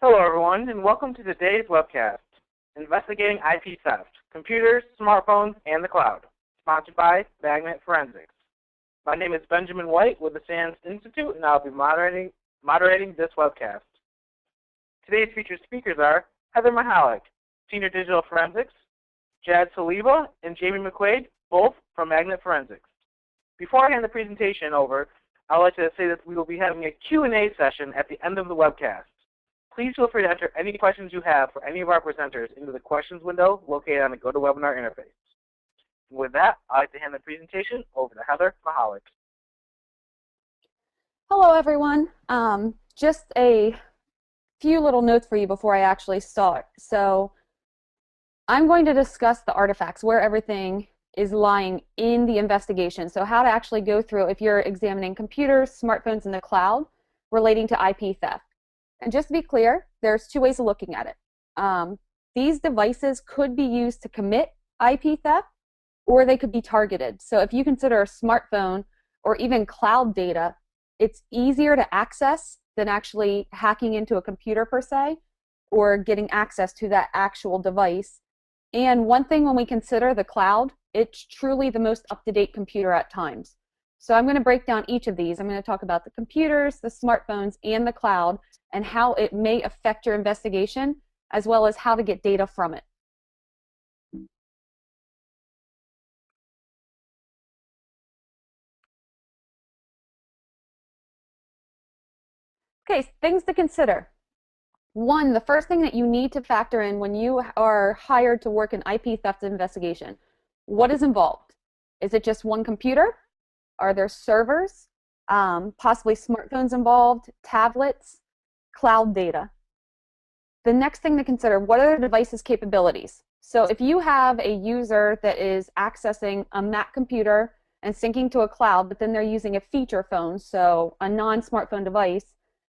Hello everyone, and welcome to today's webcast, Investigating IP Theft, Computers, Smartphones, and the Cloud, sponsored by Magnet Forensics. My name is Benjamin White with the SANS Institute, and I'll be moderating this webcast. Today's featured speakers are Heather Mahalik, Senior Digital Forensics, Jad Saliba, and Jamie McQuaid, both from Magnet Forensics. Before I hand the presentation over, I'd like to say that we will be having a Q&A session at the end of the webcast. Please feel free to enter any questions you have for any of our presenters into the questions window located on the GoToWebinar interface. And with that, I'd like to hand the presentation over to Heather Mahalik. Hello, everyone. Just a few little notes for you before I actually start. So I'm going to discuss the artifacts, where everything is lying in the investigation. So how to actually go through if you're examining computers, smartphones, in the cloud relating to IP theft. And just to be clear, there's two ways of looking at it. These devices could be used to commit IP theft, or they could be targeted. So if you consider a smartphone or even cloud data, it's easier to access than actually hacking into a computer per se, or getting access to that actual device. And one thing when we consider the cloud, it's truly the most up-to-date computer at times. So I'm going to break down each of these. I'm going to talk about the computers, the smartphones, and the cloud, and how it may affect your investigation, as well as how to get data from it. Okay, things to consider. One, the first thing that you need to factor in when you are hired to work in IP theft investigation, what is involved? Is it just one computer? Are there servers, possibly smartphones involved, tablets, cloud data? The next thing to consider, what are the device's capabilities? So if you have a user that is accessing a Mac computer and syncing to a cloud, but then they're using a feature phone, so a non-smartphone device,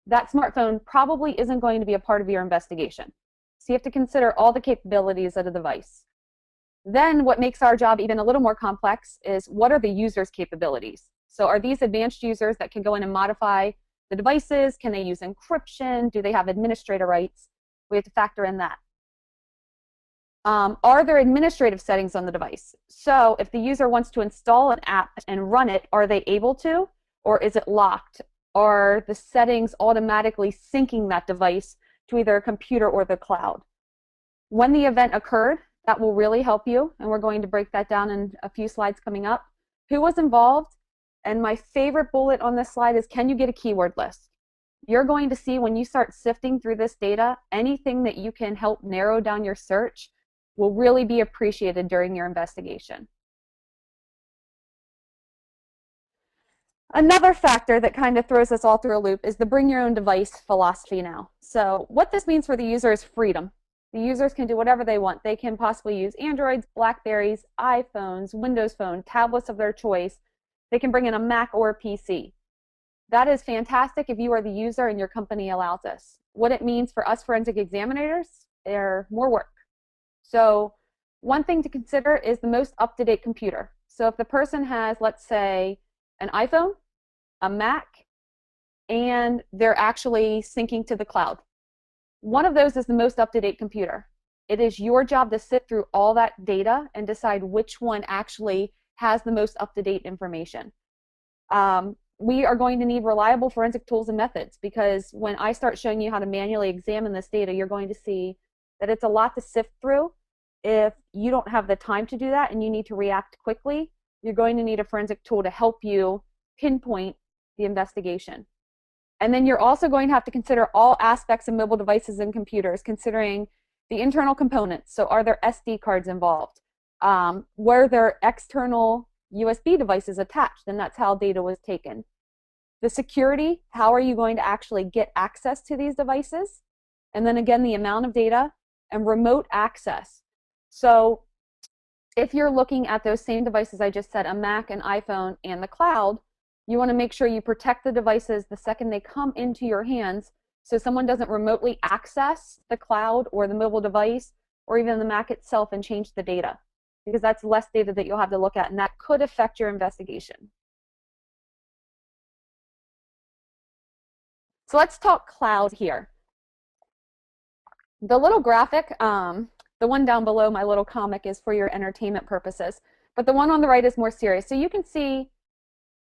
that smartphone probably isn't going to be a part of your investigation. So you have to consider all the capabilities of the device. Then what makes our job even a little more complex is, what are the user's capabilities? So are these advanced users that can go in and modify the devices? Can they use encryption? Do they have administrator rights? We have to factor in that. Are there administrative settings on the device? So if the user wants to install an app and run it, are they able to? Or is it locked? Are the settings automatically syncing that device to either a computer or the cloud? When the event occurred, that will really help you, and we're going to break that down in a few slides coming up. Who was involved? And my favorite bullet on this slide is, can you get a keyword list? You're going to see when you start sifting through this data, anything that you can help narrow down your search will really be appreciated during your investigation. Another factor that kind of throws us all through a loop is the bring your own device philosophy now. So what this means for the user is freedom. The users can do whatever they want. They can possibly use Androids, Blackberries, iPhones, Windows Phone, tablets of their choice. They can bring in a Mac or a PC. That is fantastic if you are the user and your company allows this. What it means for us forensic examinators is more work. So one thing to consider is the most up-to-date computer. So if the person has, let's say, an iPhone, a Mac, and they're actually syncing to the cloud, one of those is the most up-to-date computer. It is your job to sift through all that data and decide which one actually has the most up-to-date information. We are going to need reliable forensic tools and methods, because when I start showing you how to manually examine this data, you're going to see that it's a lot to sift through. If you don't have the time to do that and you need to react quickly, you're going to need a forensic tool to help you pinpoint the investigation. And then you're also going to have to consider all aspects of mobile devices and computers, considering the internal components. So are there SD cards involved? Were there external USB devices attached? And that's how data was taken. The security, how are you going to actually get access to these devices? And then again, the amount of data and remote access. So if you're looking at those same devices I just said, a Mac, an iPhone, and the cloud, you want to make sure you protect the devices the second they come into your hands, so someone doesn't remotely access the cloud or the mobile device or even the Mac itself and change the data, because that's less data that you'll have to look at, and that could affect your investigation. So let's talk cloud here. The little graphic, the one down below my little comic is for your entertainment purposes, but the one on the right is more serious. So you can see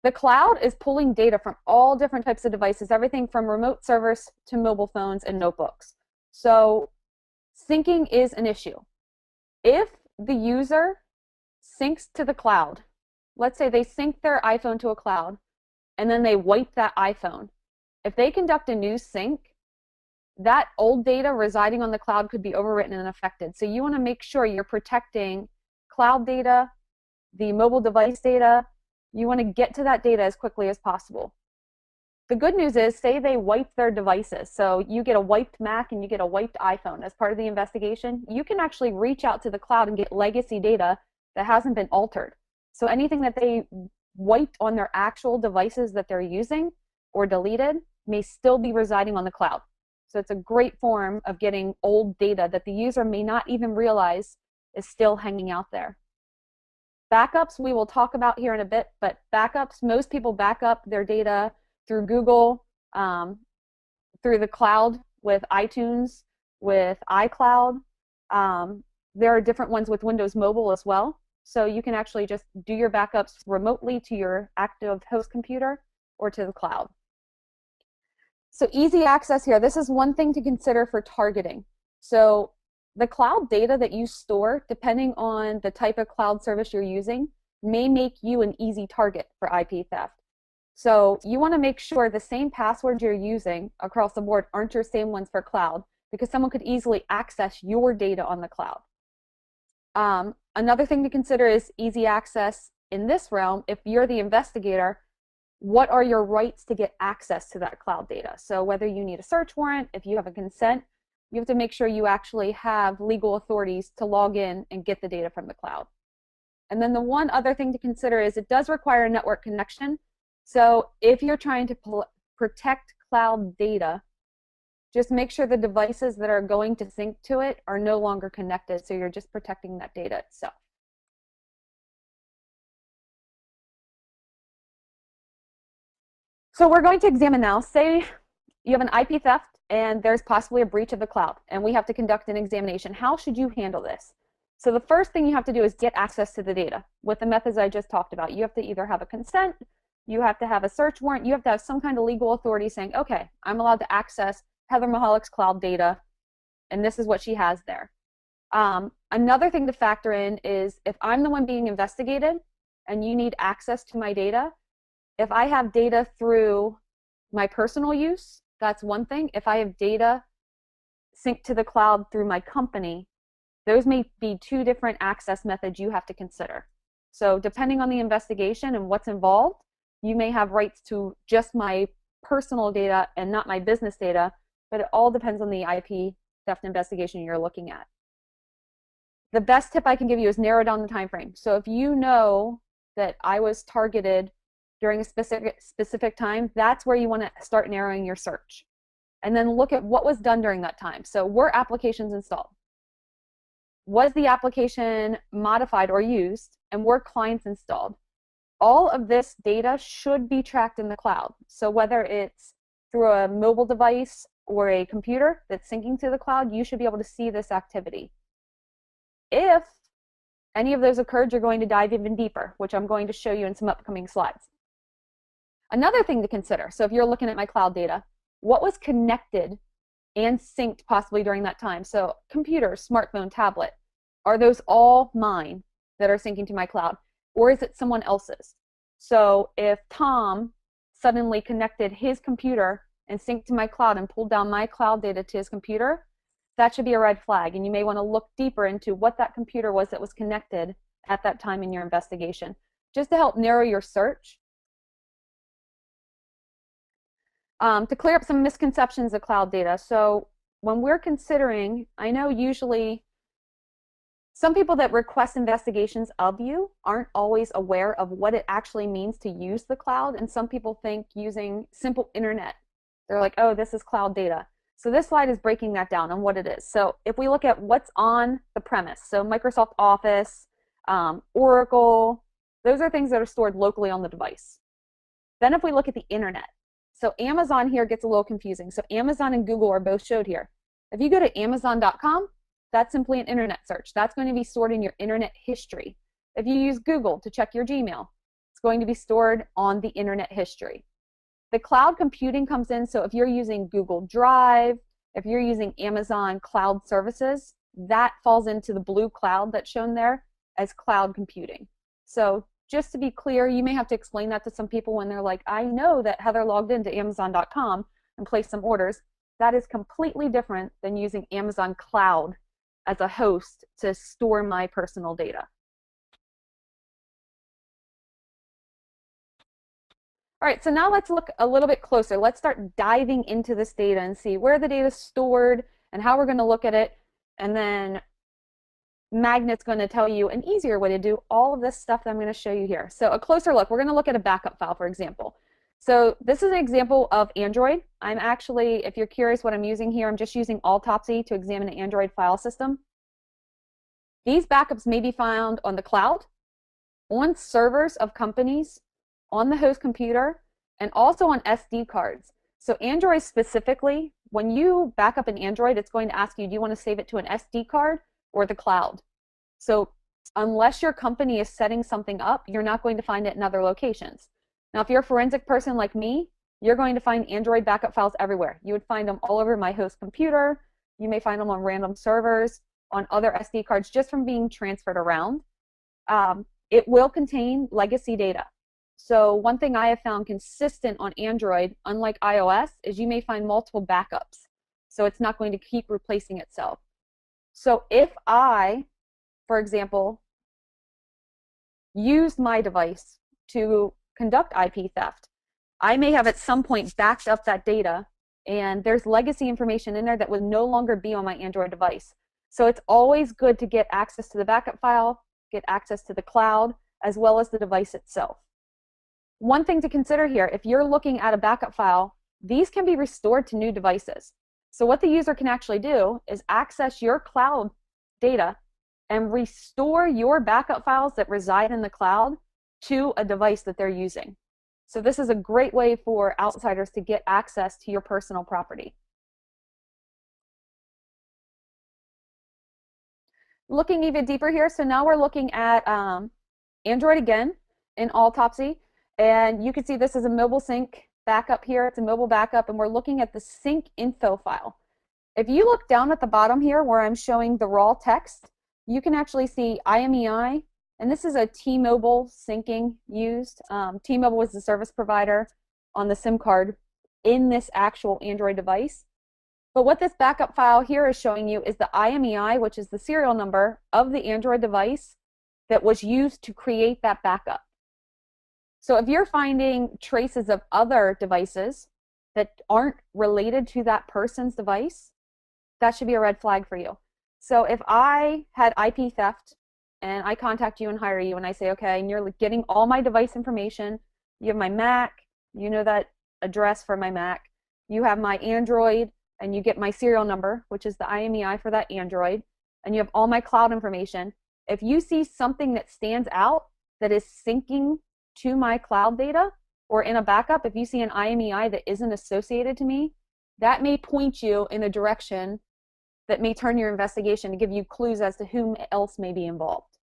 the cloud is pulling data from all different types of devices, everything from remote servers to mobile phones and notebooks. So syncing is an issue. If the user syncs to the cloud, let's say they sync their iPhone to a cloud, and then they wipe that iPhone. If they conduct a new sync, that old data residing on the cloud could be overwritten and affected. So you want to make sure you're protecting cloud data, the mobile device data. You want to get to that data as quickly as possible. The good news is, say they wipe their devices. So you get a wiped Mac and you get a wiped iPhone as part of the investigation. You can actually reach out to the cloud and get legacy data that hasn't been altered. So anything that they wiped on their actual devices that they're using or deleted may still be residing on the cloud. So it's a great form of getting old data that the user may not even realize is still hanging out there. Backups we will talk about here in a bit, but backups, most people back up their data through Google, through the cloud with iTunes, with iCloud. There are different ones with Windows Mobile as well. So you can actually just do your backups remotely to your active host computer or to the cloud. So easy access here, this is one thing to consider for targeting. So the cloud data that you store, depending on the type of cloud service you're using, may make you an easy target for IP theft. So you want to make sure the same passwords you're using across the board aren't your same ones for cloud, because someone could easily access your data on the cloud. Another thing to consider is easy access in this realm. If you're the investigator, what are your rights to get access to that cloud data? So whether you need a search warrant, if you have a consent, you have to make sure you actually have legal authorities to log in and get the data from the cloud. And then the one other thing to consider is it does require a network connection. So if you're trying to protect cloud data, just make sure the devices that are going to sync to it are no longer connected, so you're just protecting that data itself. So we're going to examine now, say you have an IP theft and there's possibly a breach of the cloud and we have to conduct an examination. How should you handle this? So the first thing you have to do is get access to the data with the methods I just talked about. You have to either have a consent, you have to have a search warrant, you have to have some kind of legal authority saying, okay, I'm allowed to access Heather Mahalick's cloud data and this is what she has there. Another thing to factor in is if I'm the one being investigated and you need access to my data, if I have data through my personal use, that's one thing. If I have data synced to the cloud through my company, those may be two different access methods you have to consider. So depending on the investigation and what's involved, you may have rights to just my personal data and not my business data, but it all depends on the IP theft investigation you're looking at. The best tip I can give you is narrow down the time frame. So if you know that I was targeted during a specific time, that's where you want to start narrowing your search. And then look at what was done during that time. So were applications installed? Was the application modified or used? And were clients installed? All of this data should be tracked in the cloud. So whether it's through a mobile device or a computer that's syncing to the cloud, you should be able to see this activity. If any of those occurred, you're going to dive even deeper, which I'm going to show you in some upcoming slides. Another thing to consider, so if you're looking at my cloud data, what was connected and synced possibly during that time? So computer, smartphone, tablet, are those all mine that are syncing to my cloud? Or is it someone else's? So if Tom suddenly connected his computer and synced to my cloud and pulled down my cloud data to his computer, that should be a red flag. And you may want to look deeper into what that computer was that was connected at that time in your investigation, just to help narrow your search. To clear up some misconceptions of cloud data. So when we're considering, I know usually some people that request investigations of you aren't always aware of what it actually means to use the cloud, and some people think using simple internet, they're like, oh, this is cloud data. So this slide is breaking that down on what it is. So if we look at what's on the premise, so Microsoft Office, Oracle, those are things that are stored locally on the device. Then if we look at the internet, so Amazon here gets a little confusing. So Amazon and Google are both showed here. If you go to Amazon.com, that's simply an internet search. That's going to be stored in your internet history. If you use Google to check your Gmail, it's going to be stored on the internet history. The cloud computing comes in, so if you're using Google Drive, if you're using Amazon Cloud Services, that falls into the blue cloud that's shown there as cloud computing. So just to be clear, you may have to explain that to some people when they're like, I know that Heather logged into Amazon.com and placed some orders. That is completely different than using Amazon Cloud as a host to store my personal data. All right, so now let's look a little bit closer. Let's start diving into this data and see where the data is stored and how we're going to look at it. And then Magnet's going to tell you an easier way to do all of this stuff that I'm going to show you here. So a closer look, we're going to look at a backup file, for example. So this is an example of Android. I'm actually, if you're curious what I'm using here, I'm just using Autopsy to examine an Android file system. These backups may be found on the cloud, on servers of companies, on the host computer, and also on SD cards. So Android specifically, when you back up an Android, it's going to ask you, do you want to save it to an SD card or the cloud? So unless your company is setting something up, you're not going to find it in other locations. Now, if you're a forensic person like me, you're going to find Android backup files everywhere. You would find them all over my host computer. You may find them on random servers, on other SD cards, just from being transferred around. It will contain legacy data. So one thing I have found consistent on Android, unlike iOS, is you may find multiple backups. So it's not going to keep replacing itself. So if I, for example, used my device to conduct IP theft, I may have at some point backed up that data, and there's legacy information in there that would no longer be on my Android device. So it's always good to get access to the backup file, get access to the cloud, as well as the device itself. One thing to consider here, if you're looking at a backup file, these can be restored to new devices. So what the user can actually do is access your cloud data and restore your backup files that reside in the cloud to a device that they're using. So this is a great way for outsiders to get access to your personal property. Looking even deeper here, so now we're looking at Android again in Autopsy. And you can see this is a mobile sync backup here. It's a mobile backup, and we're looking at the sync info file. If you look down at the bottom here where I'm showing the raw text, you can actually see IMEI, and this is a T-Mobile syncing used. T-Mobile was the service provider on the SIM card in this actual Android device. But what this backup file here is showing you is the IMEI, which is the serial number of the Android device that was used to create that backup. So if you're finding traces of other devices that aren't related to that person's device, that should be a red flag for you. So if I had IP theft and I contact you and hire you and I say, okay, and you're getting all my device information, you have my Mac, you know that address for my Mac, you have my Android, and you get my serial number, which is the IMEI for that Android, and you have all my cloud information. If you see something that stands out that is syncing to my cloud data, or in a backup, if you see an IMEI that isn't associated to me, that may point you in a direction that may turn your investigation to give you clues as to whom else may be involved.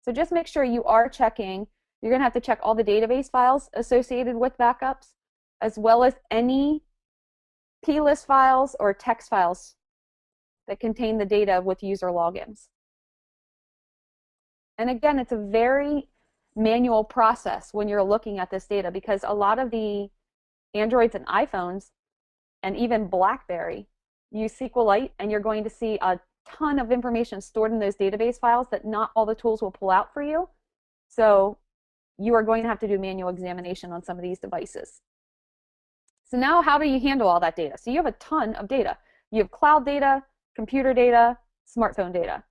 So just make sure you are checking. You're going to have to check all the database files associated with backups, as well as any plist files or text files that contain the data with user logins. And again, it's a very manual process when you're looking at this data, because a lot of the Androids and iPhones and even BlackBerry use SQLite, and you're going to see a ton of information stored in those database files that not all the tools will pull out for you. So you are going to have to do manual examination on some of these devices. So now how do you handle all that data? So you have a ton of data. You have cloud data, computer data, smartphone data.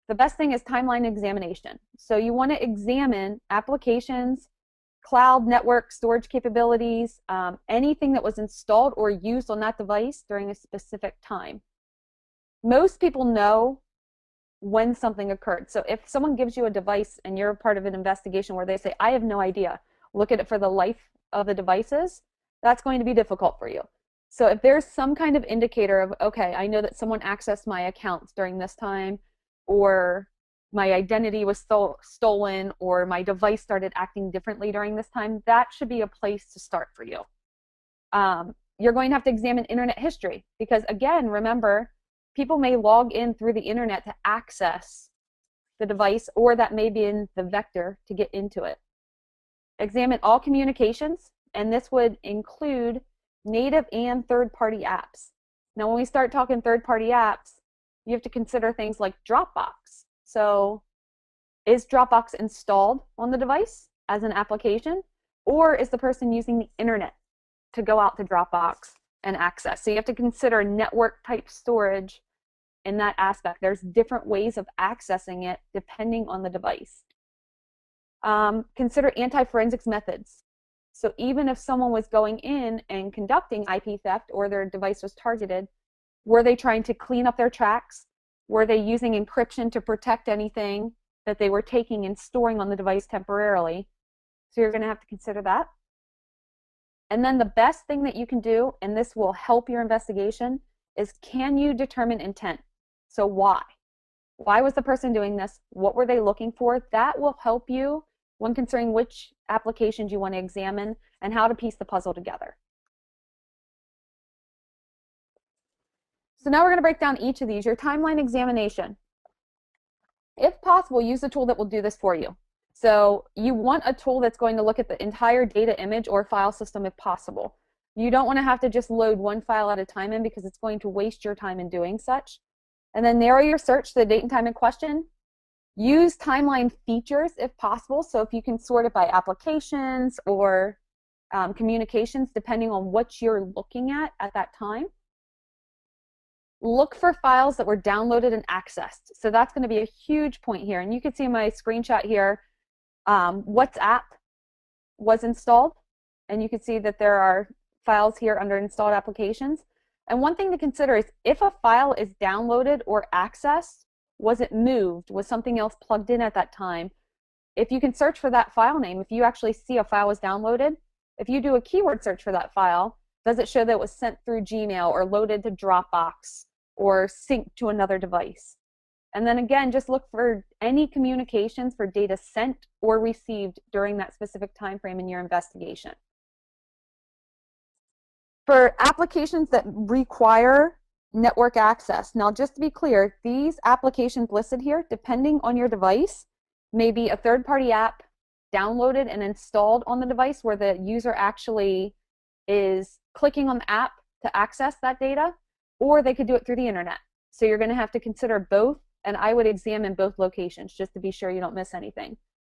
The best thing is timeline examination. So you want to examine applications, cloud network storage capabilities, anything that was installed or used on that device during a specific time. Most people know when something occurred. So if someone gives you a device and you're part of an investigation where they say, I have no idea, look at it for the life of the devices, that's going to be difficult for you. So if there's some kind of indicator of, okay, I know that someone accessed my accounts during this time, or my identity was stolen, or my device started acting differently during this time, that should be a place to start for you. You're going to have to examine internet history because, again, remember, people may log in through the internet to access the device, or that may be in the vector to get into it. Examine all communications, and this would include native and third-party apps. Now, when we start talking third-party apps, you have to consider things like Dropbox. So, is Dropbox installed on the device as an application, or is the person using the internet to go out to Dropbox and access? So you have to consider network type storage in that aspect. There's different ways of accessing it depending on the device. Consider anti-forensics methods. So even if someone was going in and conducting IP theft, or their device was targeted, were they trying to clean up their tracks? Were they using encryption to protect anything that they were taking and storing on the device temporarily? So you're going to have to consider that. And then the best thing that you can do, and this will help your investigation, is can you determine intent? So why? Why was the person doing this? What were they looking for? That will help you when considering which applications you want to examine and how to piece the puzzle together. So now we're going to break down each of these. Your timeline examination. If possible, use a tool that will do this for you. So you want a tool that's going to look at the entire data image or file system if possible. You don't want to have to just load one file at a time in, because it's going to waste your time in doing such. And then narrow your search to the date and time in question. Use timeline features if possible. So if you can sort it by applications or communications, depending on what you're looking at that time. Look for files that were downloaded and accessed. So that's going to be a huge point here. And you can see in my screenshot here, WhatsApp was installed. And you can see that there are files here under installed applications. And one thing to consider is if a file is downloaded or accessed, was it moved? Was something else plugged in at that time? If you can search for that file name, if you actually see a file was downloaded, if you do a keyword search for that file, does it show that it was sent through Gmail or loaded to Dropbox or synced to another device? And then again, just look for any communications for data sent or received during that specific time frame in your investigation. For applications that require network access, now just to be clear, these applications listed here, depending on your device, may be a third-party app downloaded and installed on the device where the user actually is clicking on the app to access that data, or they could do it through the internet. So you're going to have to consider both, and I would examine both locations just to be sure you don't miss anything.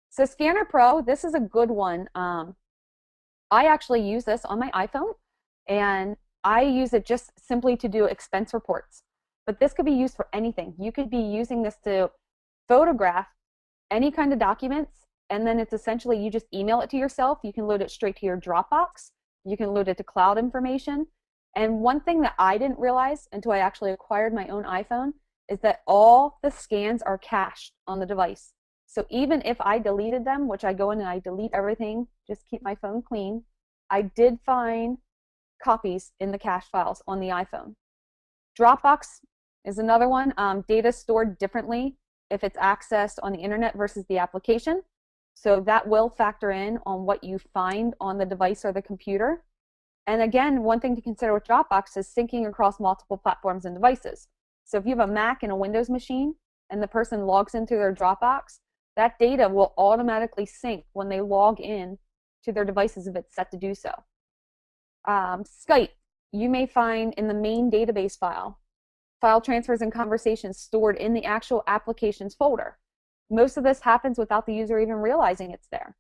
So Scanner Pro, this is a good one. I actually use this on my iPhone, and I use it just simply to do expense reports. But this could be used for anything. You could be using this to photograph any kind of documents, and then it's essentially you just email it to yourself. You can load it straight to your Dropbox. You can load it to cloud information. And one thing that I didn't realize until I actually acquired my own iPhone is that all the scans are cached on the device. So even if I deleted them, which I go in and I delete everything, just keep my phone clean, I did find copies in the cache files on the iPhone. Dropbox is another one. Data stored differently if it's accessed on the internet versus the application. So that will factor in on what you find on the device or the computer. And again, one thing to consider with Dropbox is syncing across multiple platforms and devices. So if you have a Mac and a Windows machine and the person logs into their Dropbox, that data will automatically sync when they log in to their devices if it's set to do so. Skype, you may find in the main database file transfers and conversations stored in the actual applications folder. Most of this happens without the user even realizing it's there.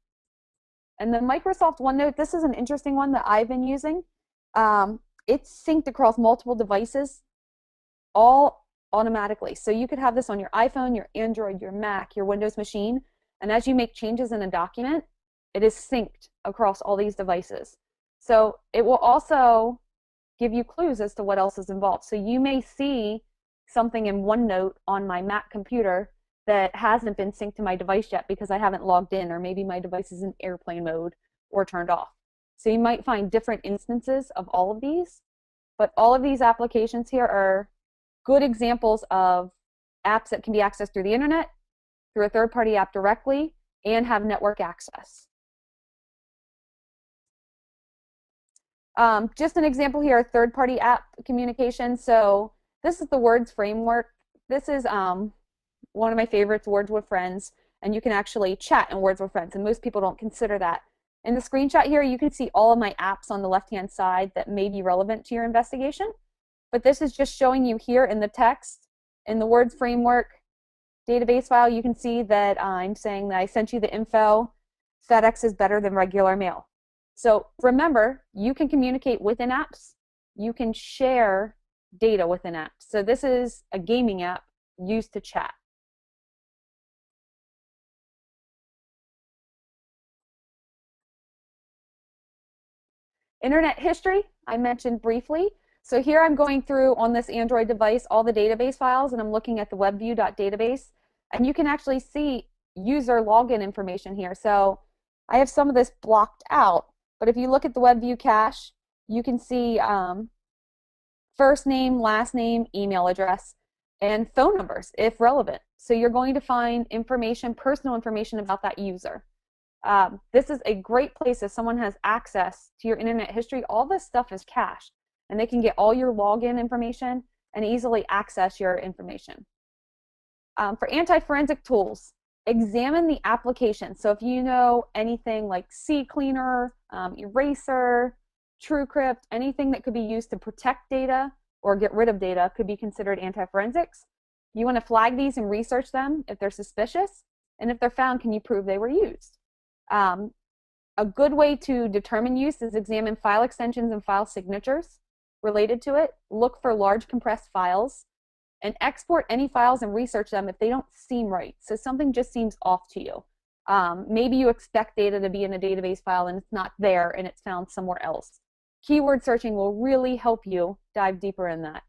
And the Microsoft OneNote, this is an interesting one that I've been using. It's synced across multiple devices, all automatically. So you could have this on your iPhone, your Android, your Mac, your Windows machine, and as you make changes in a document, it is synced across all these devices. So it will also give you clues as to what else is involved. So you may see something in OneNote on my Mac computer that hasn't been synced to my device yet because I haven't logged in, or maybe my device is in airplane mode or turned off. So you might find different instances of all of these, but all of these applications here are good examples of apps that can be accessed through the internet, through a third-party app directly, and have network access. Just an example here, third-party app communication. So this is the Words framework. This is one of my favorites, Words with Friends, and you can actually chat in Words with Friends, and most people don't consider that. In the screenshot here, you can see all of my apps on the left-hand side that may be relevant to your investigation, but this is just showing you here in the text, in the Words framework database file, you can see that I'm saying that I sent you the info, FedEx is better than regular mail. So remember, you can communicate within apps, you can share data within apps. So this is a gaming app used to chat. Internet history, I mentioned briefly. So here I'm going through on this Android device all the database files, and I'm looking at the webview.database, and you can actually see user login information here. So I have some of this blocked out, but if you look at the WebView cache, you can see first name, last name, email address, and phone numbers if relevant. So you're going to find information, personal information about that user. This is a great place if someone has access to your internet history. All this stuff is cached, and they can get all your login information and easily access your information. For anti-forensic tools, examine the application. So if you know anything like CCleaner, Eraser, TrueCrypt, anything that could be used to protect data or get rid of data could be considered anti-forensics. You want to flag these and research them if they're suspicious, and if they're found, can you prove they were used? A good way to determine use is examine file extensions and file signatures related to it. Look for large compressed files and export any files and research them if they don't seem right. So something just seems off to you. Maybe you expect data to be in a database file and it's not there and it's found somewhere else. Keyword searching will really help you dive deeper in that.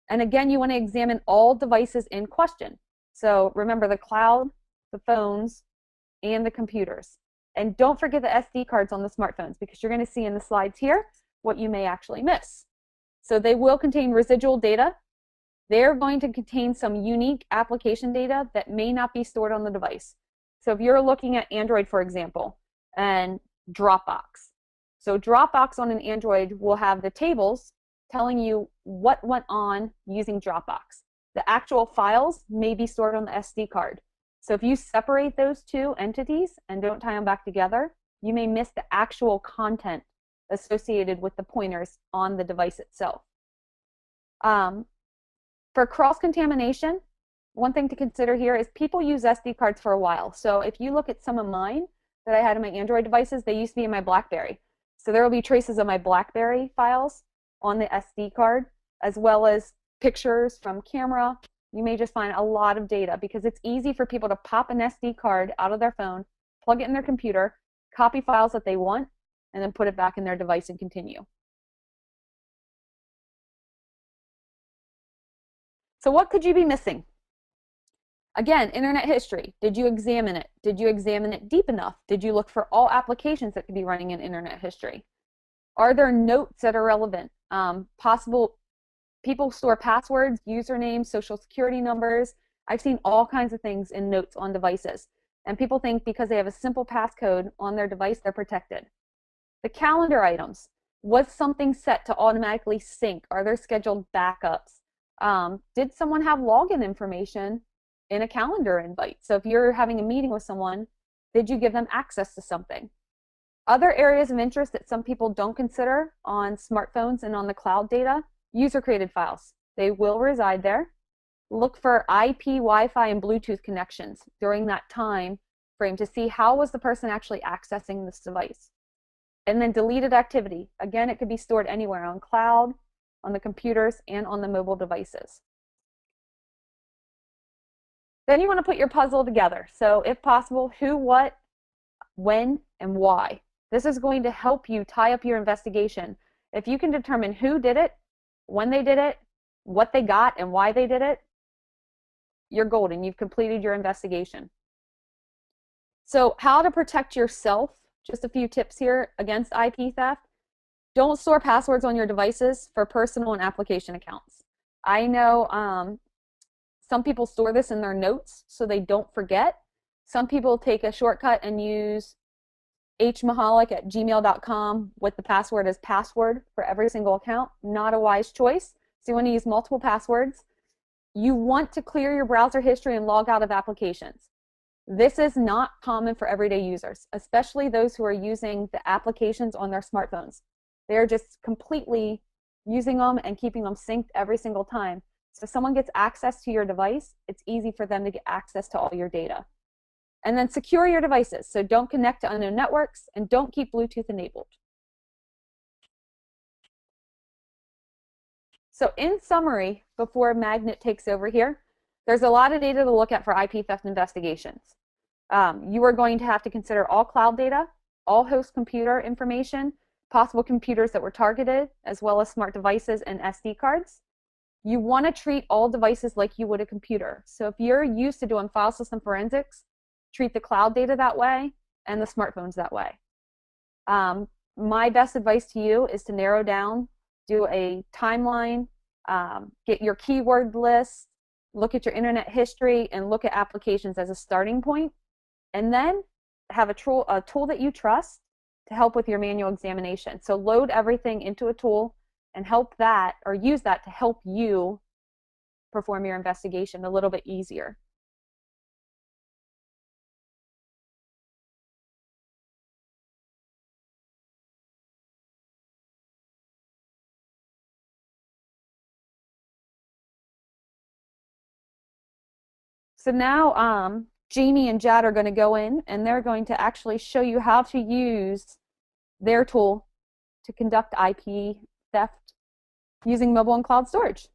And again, you want to examine all devices in question. So remember the cloud, the phones, and the computers. And don't forget the SD cards on the smartphones, because you're going to see in the slides here what you may actually miss. So they will contain residual data. They're going to contain some unique application data that may not be stored on the device. So if you're looking at Android, for example, and Dropbox. So Dropbox on an Android will have the tables telling you what went on using Dropbox. The actual files may be stored on the SD card. So if you separate those two entities and don't tie them back together, you may miss the actual content associated with the pointers on the device itself. For cross-contamination, one thing to consider here is people use SD cards for a while. So if you look at some of mine that I had in my Android devices, they used to be in my BlackBerry. So there will be traces of my BlackBerry files on the SD card, as well as pictures from camera. You may just find a lot of data because it's easy for people to pop an SD card out of their phone, plug it in their computer, copy files that they want, and then put it back in their device and continue. So what could you be missing? Again, internet history. Did you examine it? Did you examine it deep enough? Did you look for all applications that could be running in internet history? Are there notes that are relevant? Possible people store passwords, usernames, social security numbers. I've seen all kinds of things in notes on devices. And people think because they have a simple passcode on their device, they're protected. The calendar items. Was something set to automatically sync? Are there scheduled backups? Did someone have login information in a calendar invite? So if you're having a meeting with someone, did you give them access to something? Other areas of interest that some people don't consider on smartphones and on the cloud data, user-created files. They will reside there. Look for IP, Wi-Fi, and Bluetooth connections during that time frame to see how was the person actually accessing this device. And then deleted activity. Again, it could be stored anywhere on cloud, on the computers, and on the mobile devices. Then you want to put your puzzle together. So if possible, who, what, when, and why. This is going to help you tie up your investigation. If you can determine who did it, when they did it, what they got, and why they did it, you're golden. You've completed your investigation. So how to protect yourself, just a few tips here against IP theft. Don't store passwords on your devices for personal and application accounts. I know some people store this in their notes so they don't forget. Some people take a shortcut and use hmahalik@gmail.com with the password as password for every single account. Not a wise choice. So you want to use multiple passwords. You want to clear your browser history and log out of applications. This is not common for everyday users, especially those who are using the applications on their smartphones. They're just completely using them and keeping them synced every single time. So if someone gets access to your device, it's easy for them to get access to all your data. And then secure your devices. So don't connect to unknown networks and don't keep Bluetooth enabled. So in summary, before Magnet takes over here, there's a lot of data to look at for IP theft investigations. You are going to have to consider all cloud data, all host computer information, possible computers that were targeted, as well as smart devices and SD cards. You want to treat all devices like you would a computer. So if you're used to doing file system forensics, treat the cloud data that way and the smartphones that way. My best advice to you is to narrow down, do a timeline, get your keyword list, look at your internet history, and look at applications as a starting point, and then have a tool that you trust to help with your manual examination. So load everything into a tool and help that, or use that to help you perform your investigation a little bit easier. So now Jamie and Jad are going to go in and they're going to actually show you how to use their tool to conduct IP theft using mobile and cloud storage.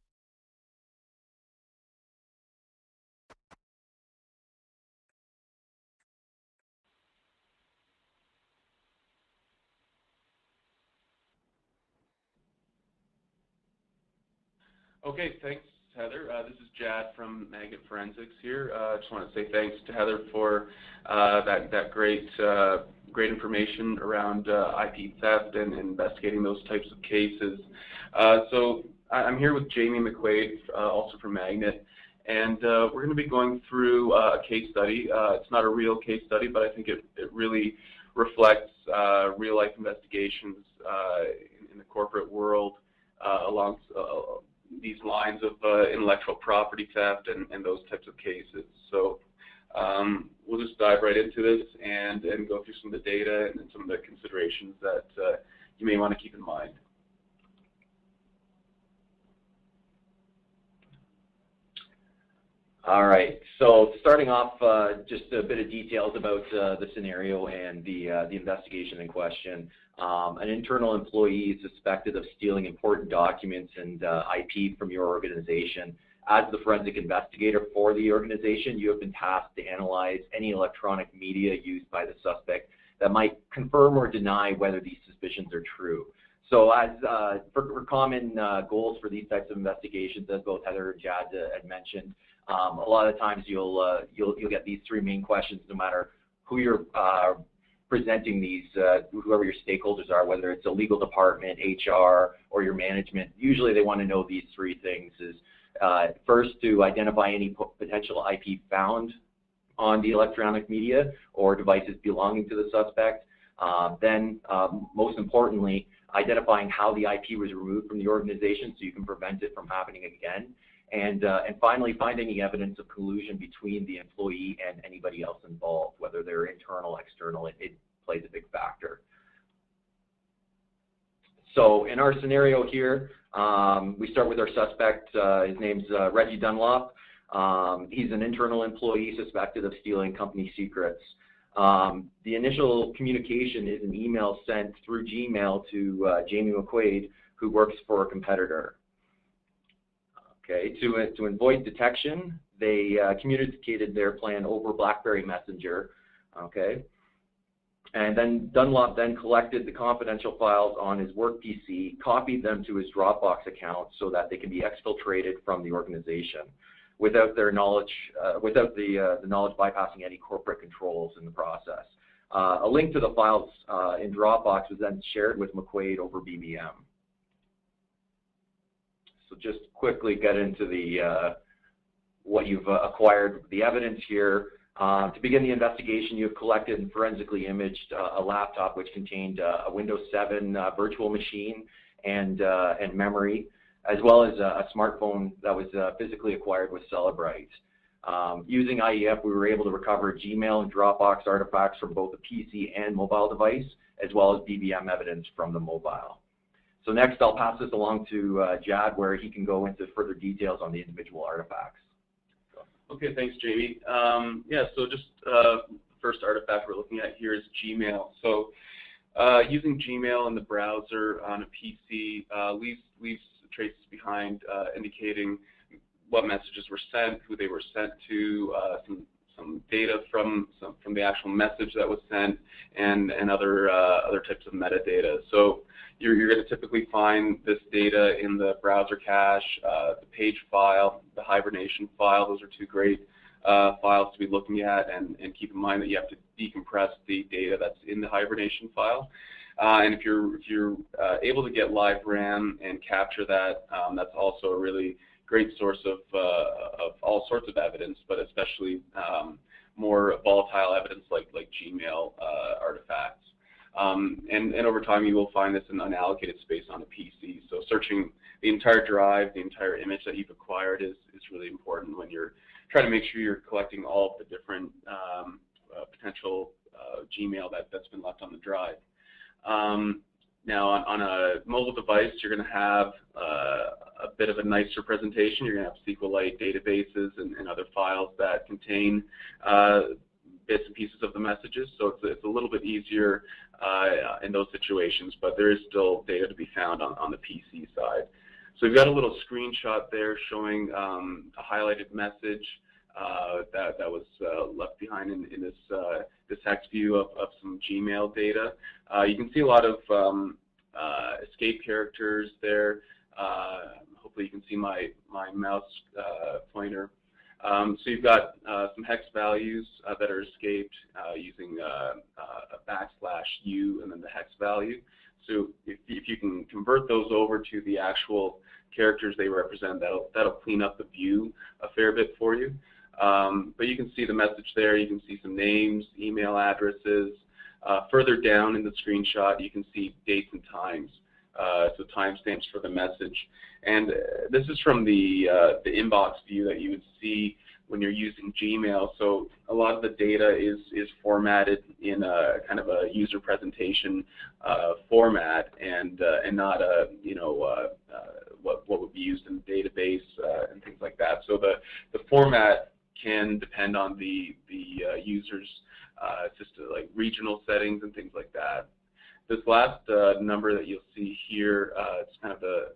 Okay, thanks, Heather. This is Jad from Magnet Forensics here. I just want to say thanks to Heather for that great information around IP theft and investigating those types of cases. So I'm here with Jamie McQuaid, also from Magnet, and we're going to be going through a case study. It's not a real case study, but I think it really reflects real-life investigations in the corporate world along these lines of intellectual property theft and those types of cases. So we'll just dive right into this and go through some of the data and some of the considerations that you may want to keep in mind. All right, so starting off, just a bit of details about the scenario and the investigation in question. An internal employee is suspected of stealing important documents and IP from your organization. As the forensic investigator for the organization, you have been tasked to analyze any electronic media used by the suspect that might confirm or deny whether these suspicions are true. So as for common goals for these types of investigations, as both Heather and Jad had mentioned, a lot of times you'll get these three main questions no matter who you're presenting these, whoever your stakeholders are, whether it's a legal department, HR, or your management. Usually they want to know these three things. Is first, to identify any potential IP found on the electronic media or devices belonging to the suspect. Then, most importantly, identifying how the IP was removed from the organization so you can prevent it from happening again. And finally, find any evidence of collusion between the employee and anybody else involved, whether they're internal, external, it plays a big factor. So in our scenario here, we start with our suspect. His name's Reggie Dunlop. He's an internal employee suspected of stealing company secrets. The initial communication is an email sent through Gmail to Jamie McQuaid, who works for a competitor. Okay, to avoid detection, they communicated their plan over BlackBerry Messenger. Okay, and then Dunlop then collected the confidential files on his work PC, copied them to his Dropbox account so that they can be exfiltrated from the organization without their knowledge, without the knowledge bypassing any corporate controls in the process. A link to the files in Dropbox was then shared with McQuaid over BBM. So just quickly get into the what you've acquired, the evidence here. To begin the investigation, you have collected and forensically imaged a laptop which contained a Windows 7 virtual machine and memory, as well as a smartphone that was physically acquired with Celebrite. Using IEF, we were able to recover Gmail and Dropbox artifacts from both the PC and mobile device, as well as BBM evidence from the mobile. So next, I'll pass this along to Jad, where he can go into further details on the individual artifacts. Okay, thanks, Jamie. Yeah, so just first artifact we're looking at here is Gmail. So using Gmail in the browser on a PC leaves traces behind indicating what messages were sent, who they were sent to, some data from the actual message that was sent, and other types of metadata. So you're going to typically find this data in the browser cache, the page file, the hibernation file. Those are two great files to be looking at, and keep in mind that you have to decompress the data that's in the hibernation file. And if you're able to get live RAM and capture that, that's also a really great source of all sorts of evidence, but especially more volatile evidence like Gmail artifacts. And over time, you will find this in unallocated space on a PC. So searching the entire drive, the entire image that you've acquired is really important when you're trying to make sure you're collecting all of the different potential Gmail that's been left on the drive. Now, on a mobile device, you're going to have a bit of a nicer presentation. You're going to have SQLite databases and other files that contain bits and pieces of the messages, so it's a little bit easier in those situations, but there is still data to be found on the PC side. So we've got a little screenshot there showing a highlighted message that was left behind in this hex view of some Gmail data. You can see a lot of escape characters there. Hopefully you can see my mouse pointer. So you've got some hex values that are escaped using a \u and then the hex value. So if you can convert those over to the actual characters they represent, that'll clean up the view a fair bit for you. But you can see the message there. You can see some names, email addresses. Further down in the screenshot, you can see dates and times. So timestamps for the message. And this is from the inbox view that you would see when you're using Gmail. So a lot of the data is formatted in a kind of a user presentation format, and not a what would be used in the database and things like that. So the format can depend on the user's just like regional settings and things like that. This last number that you'll see here, it's kind of the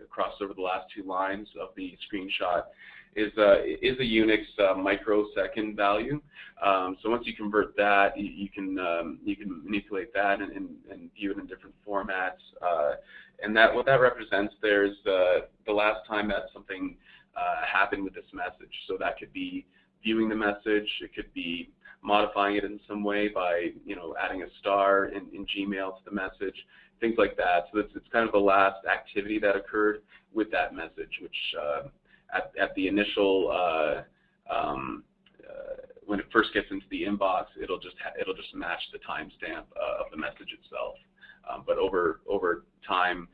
cross over the last two lines of the screenshot, is a Unix microsecond value. So once you convert that, you can manipulate that and view it in different formats. And what that represents there is the last time that something happened with this message. So that could be viewing the message. It could be modifying it in some way by adding a star in Gmail to the message, things like that. So it's kind of the last activity that occurred with that message, which at the initial when it first gets into the inbox, it'll just match the timestamp of the message itself. But over time,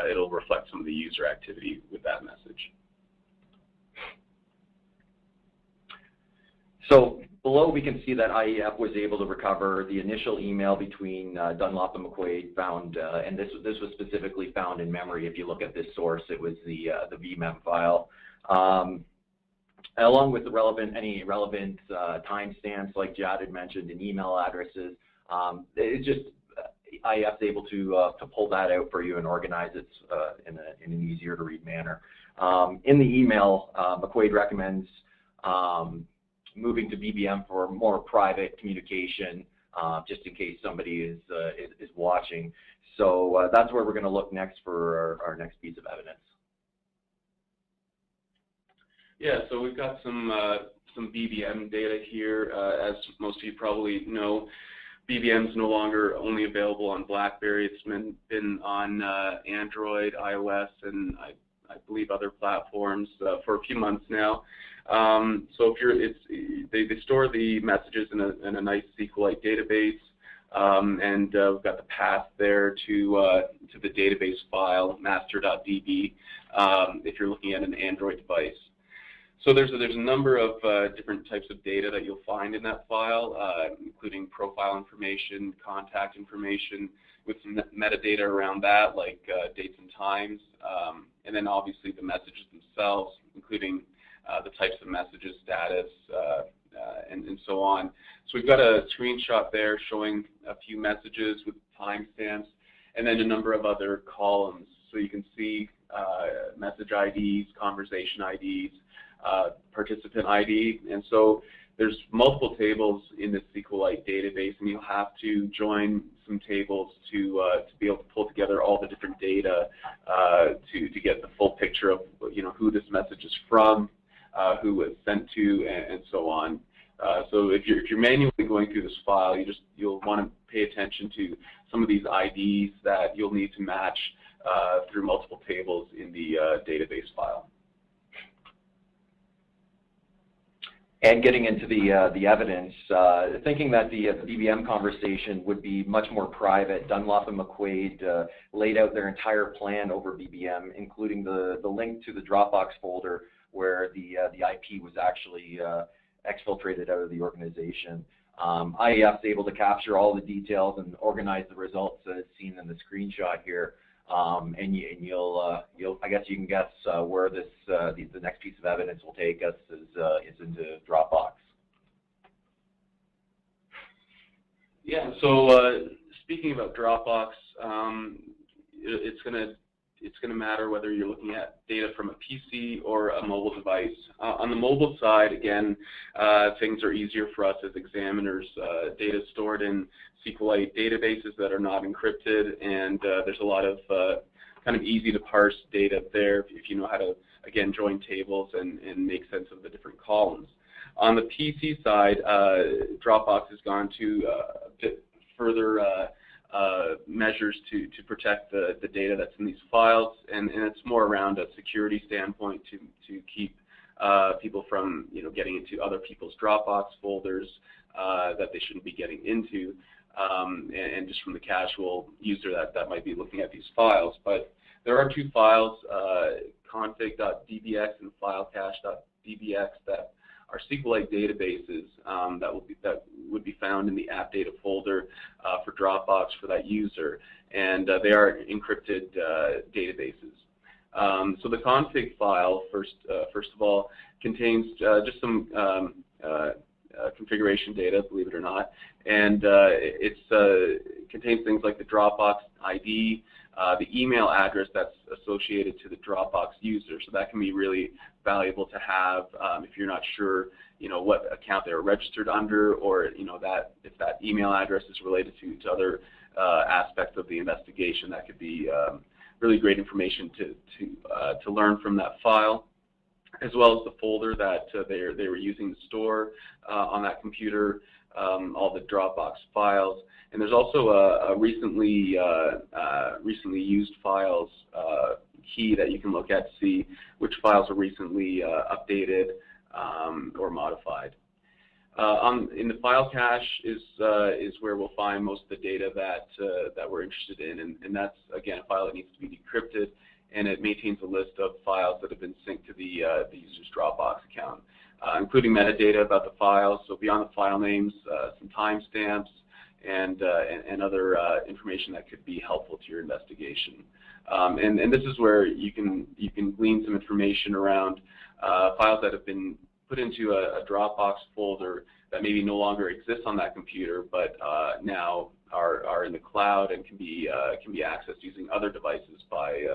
it'll reflect some of the user activity with that message. So below we can see that IEF was able to recover the initial email between Dunlop and McQuaid found, and this was specifically found in memory. If you look at this source, it was the vmem file, along with any relevant timestamps like Jad had mentioned and email addresses. It's just IEF's able to pull that out for you and organize it in an easier to read manner. In the email, McQuaid recommends moving to BBM for more private communication, just in case somebody is watching. So that's where we're going to look next for our next piece of evidence. Yeah, so we've got some BBM data here. As most of you probably know, BBM is no longer only available on BlackBerry. It's been on Android, iOS, and I believe other platforms for a few months now. So if they store the messages in a nice SQLite database, and we've got the path there to the database file, master.db, if you're looking at an Android device. So there's a number of different types of data that you'll find in that file, including profile information, contact information, with some metadata around that, like dates and times, and then obviously the messages themselves, including the types of messages, status, and so on. So we've got a screenshot there showing a few messages with timestamps, and then a number of other columns. So you can see message IDs, conversation IDs, participant ID, and so there's multiple tables in the SQLite database, and you'll have to join some tables to be able to pull together all the different data to get the full picture of who this message is from, who it's sent to, and so on. So if you're manually going through this file, you'll want to pay attention to some of these IDs that you'll need to match through multiple tables in the database file. And getting into the evidence, thinking that the BBM conversation would be much more private, Dunlop and McQuaid laid out their entire plan over BBM, including the link to the Dropbox folder where the IP was actually exfiltrated out of the organization. IEF is able to capture all the details and organize the results as seen in the screenshot here. And you'll I guess you can guess where this the next piece of evidence will take us is into Dropbox. Yeah. So speaking about Dropbox, it's gonna matter whether you're looking at data from a PC or a mobile device. On the mobile side, again, things are easier for us as examiners. Data is stored in SQLite databases that are not encrypted, and there's a lot of kind of easy to parse data there if you know how to, again, join tables and make sense of the different columns. On the PC side, Dropbox has gone to a bit further measures to protect the data that's in these files, and it's more around a security standpoint to keep people from getting into other people's Dropbox folders that they shouldn't be getting into, and just from the casual user that might be looking at these files. But there are two files, config.dbx and filecache.dbx, that are SQLite databases that would be found in the app data folder for Dropbox for that user, and they are encrypted databases. So the config file, first of all, contains just some configuration data, believe it or not, and it contains things like the Dropbox ID, the email address that's associated to the Dropbox user. So that can be really valuable to have if you're not sure, what account they're registered under, or that if that email address is related to other aspects of the investigation. That could be really great information to learn from that file, as well as the folder that they were using to store on that computer, all the Dropbox files. And there's also a recently used files key that you can look at to see which files are recently updated or modified. In the file cache is where we'll find most of the data that we're interested in, and that's, again, a file that needs to be decrypted, and it maintains a list of files that have been synced to the user's Dropbox account, including metadata about the files. So beyond the file names, some timestamps and other information that could be helpful to your investigation. And this is where you can glean some information around files that have been put into a Dropbox folder that maybe no longer exists on that computer, but now are in the cloud and can be accessed using other devices by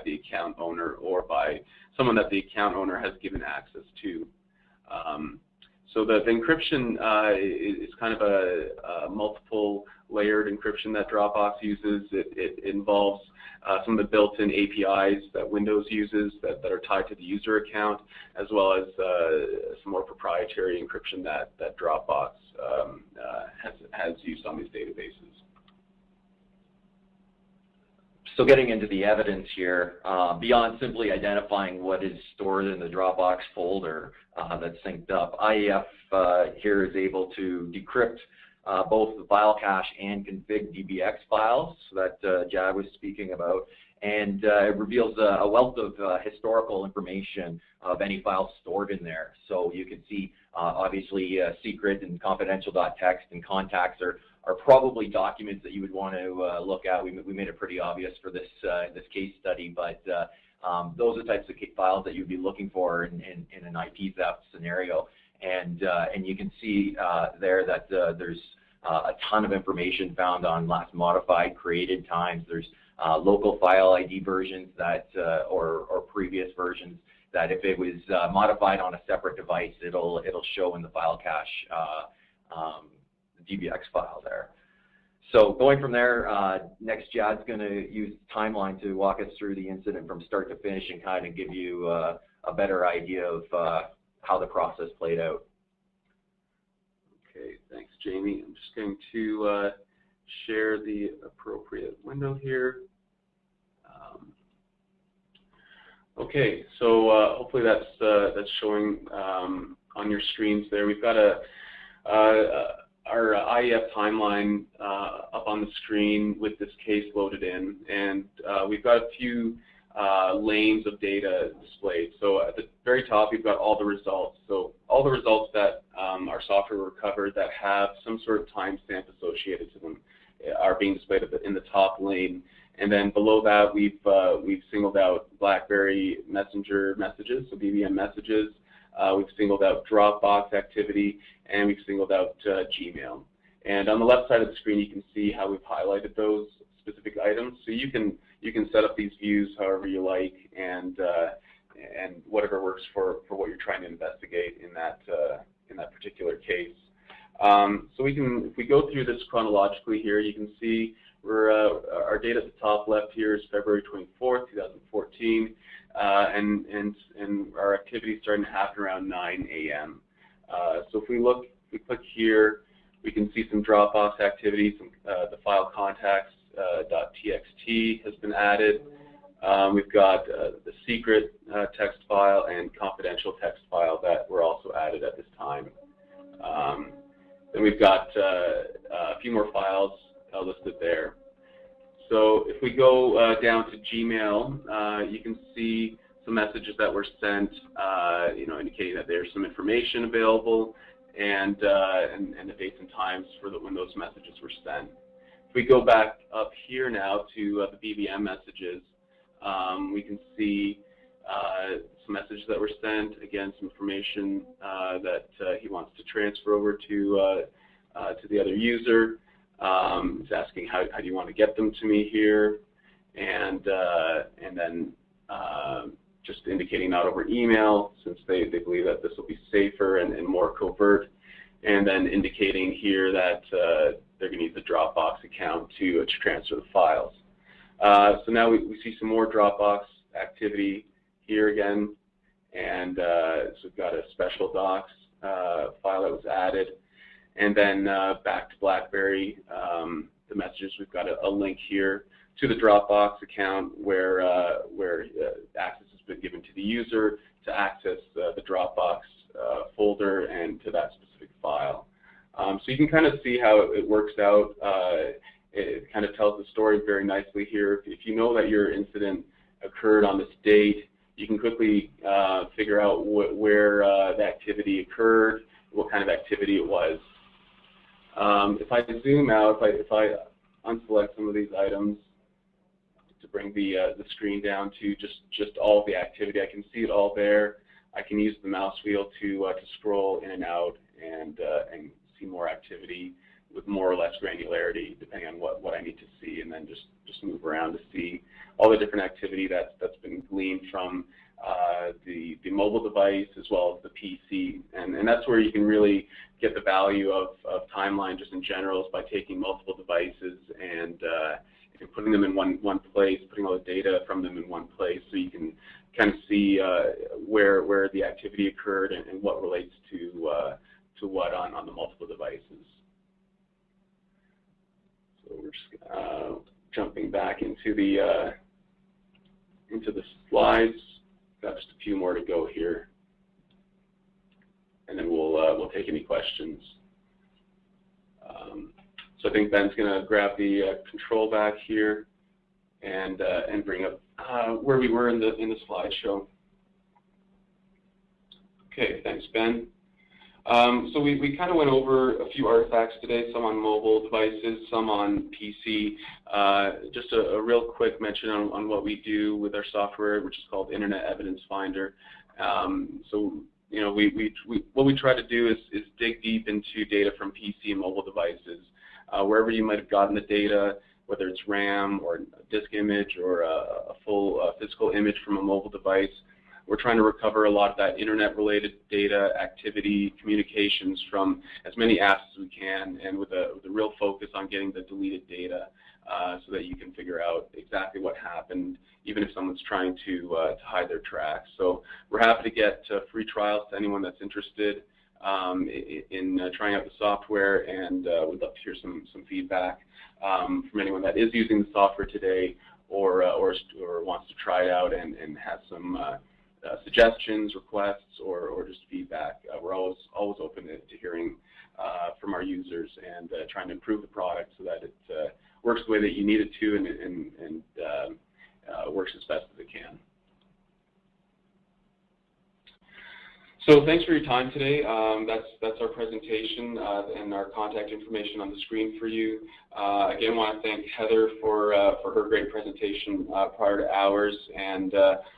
the account owner or by someone that the account owner has given access to. So the encryption is kind of a multiple layered encryption that Dropbox uses. It involves some of the built-in APIs that Windows uses that are tied to the user account, as well as some more proprietary encryption that Dropbox has used on these databases. So getting into the evidence here, beyond simply identifying what is stored in the Dropbox folder that's synced up, IEF here is able to decrypt both the file cache and config DBX files that Jad was speaking about, and it reveals a wealth of historical information of any files stored in there. So you can see obviously secret and confidential.txt and contacts are probably documents that you would want to look at. We made it pretty obvious for this this case study, but those are the types of files that you'd be looking for in an IP theft scenario. And you can see there that there's a ton of information found on last modified, created times. There's local file ID versions that or previous versions that if it was modified on a separate device, it'll show in the file cache DBX file there. So going from there, next Jad's going to use timeline to walk us through the incident from start to finish and kind of give you a better idea of how the process played out. Okay, thanks, Jamie. I'm just going to share the appropriate window here. Okay, so hopefully that's showing on your screens there. We've got our IEF timeline up on the screen with this case loaded in, and we've got a few lanes of data displayed. So at the very top, we've got all the results. So all the results that our software recovered that have some sort of timestamp associated to them are being displayed in the top lane. And then below that, we've singled out BlackBerry Messenger messages, so BBM messages. We've singled out Dropbox activity, and we've singled out Gmail. And on the left side of the screen, you can see how we've highlighted those specific items. So you can set up these views however you like, and whatever works for what you're trying to investigate in that particular case. So if we go through this chronologically here, you can see our data at the top left here is February 24th, 2014. And our activity starting to happen around 9 a.m. So if we click here, we can see some Dropbox activity. The file contacts.txt has been added. We've got the secret text file and confidential text file that were also added at this time. Then we've got a few more files listed there. So if we go down to Gmail, you can see some messages that were sent, indicating that there's some information available, and the dates and times for when those messages were sent. If we go back up here now to the BBM messages, we can see some messages that were sent. Again, some information that he wants to transfer over to the other user. He's asking how do you want to get them to me here, and then just indicating not over email, since they believe that this will be safer and more covert, and then indicating here that they're going to use the Dropbox account to transfer the files. So now we see some more Dropbox activity here again, and so we've got a special docs file that was added. And then back to BlackBerry, the messages, we've got a link here to the Dropbox account where access has been given to the user to access the Dropbox folder and to that specific file. So you can kind of see how it works out. It kind of tells the story very nicely here. If you know that your incident occurred on this date, you can quickly figure out where the activity occurred, what kind of activity it was. If I zoom out, if I unselect some of these items to bring the screen down to just all of the activity, I can see it all there. I can use the mouse wheel to scroll in and out and see more activity with more or less granularity, depending on what I need to see, and then just move around to see all the different activity that's been gleaned from the mobile device as well as the PC, and that's where you can really get the value of timeline just in general, is by taking multiple devices and putting them in one place, putting all the data from them in one place, so you can kind of see where the activity occurred and what relates to what on the multiple devices. So we're just jumping back into the slides. Got just a few more to go here, and then we'll take any questions. So I think Ben's going to grab the control back here and bring up where we were in the slideshow. Okay, thanks, Ben. So we kind of went over a few artifacts today, some on mobile devices, some on PC. Just a real quick mention on what we do with our software, which is called Internet Evidence Finder. So you know, what we try to do is dig deep into data from PC and mobile devices. Wherever you might have gotten the data, whether it's RAM or a disk image or a full physical image from a mobile device, we're trying to recover a lot of that internet-related data, activity, communications from as many apps as we can, and with a real focus on getting the deleted data so that you can figure out exactly what happened, even if someone's trying to hide their tracks. So we're happy to get free trials to anyone that's interested in trying out the software, and we'd love to hear some feedback from anyone that is using the software today or wants to try it out and has some suggestions, requests, or just feedback. We're always open to hearing from our users and trying to improve the product so that it works the way that you need it to and works as best as it can. So thanks for your time today. That's our presentation and our contact information on the screen for you. Again, I want to thank Heather for her great presentation prior to ours, and